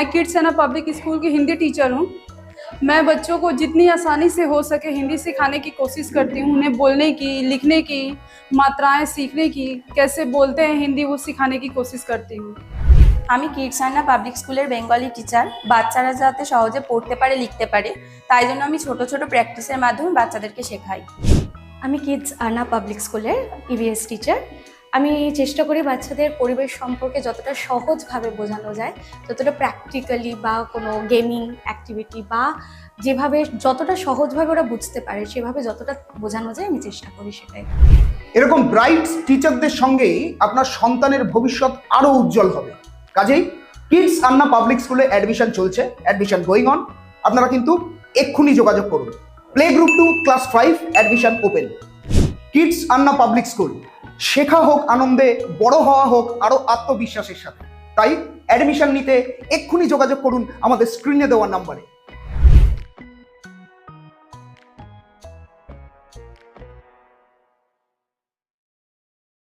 मैं किड्स एना public school की Hindi teacher हूँ। मैं बच्चों को जितनी आसानी से हो सके हिंदी सिखाने की कोशिश करती हूँ। उन्हें बोलने की, लिखने की, मात्राएं सीखने की, कैसे बोलते हैं हिंदी वो सिखाने की कोशिश करती हूँ। আমি কিডস আন্না পাবলিক স্কুলের বেঙ্গলি টিচার। বাচ্চারা যাতে সহজে পড়তে পারে, লিখতে পারে, তাই জন্য আমি ছোট ছোট প্র্যাকটিসের মাধ্যমে বাচ্চাদেরকে শেখাই। আমি কিডস আন্না পাবলিক স্কুলের ইভিএস টিচার। আমি চেষ্টা করি বাচ্চাদের পরিবেশ সম্পর্কে যতটা সহজভাবে বোঝানো যায়, যতটা প্র্যাকটিক্যালি বা কোনো গেমিং অ্যাক্টিভিটি বা যেভাবে যতটা সহজভাবে ওরা বুঝতে পারে সেভাবে যতটা বোঝানো যায় আমি চেষ্টা করি সেটাই। এরকম ব্রাইট টিচারদের সঙ্গেই আপনার সন্তানের ভবিষ্যৎ আরো উজ্জ্বল হবে। কাজেই কিডস আন্না পাবলিক স্কুলে অ্যাডমিশন চলছে, অ্যাডমিশন গোয়িং অন। আপনারা কিন্তু এক্ষুনি যোগাযোগ করুন। Play group 2 class 5 admission open. Kids Anna public school, শেখা হোক আনন্দে, বড় হওয়া হোক আরো আত্মবিশ্বাসের সাথে। তাই অ্যাডমিশন নিতে এক্ষুনি যোগাযোগ করুন আমাদের স্ক্রিনে দেওয়া নাম্বারে।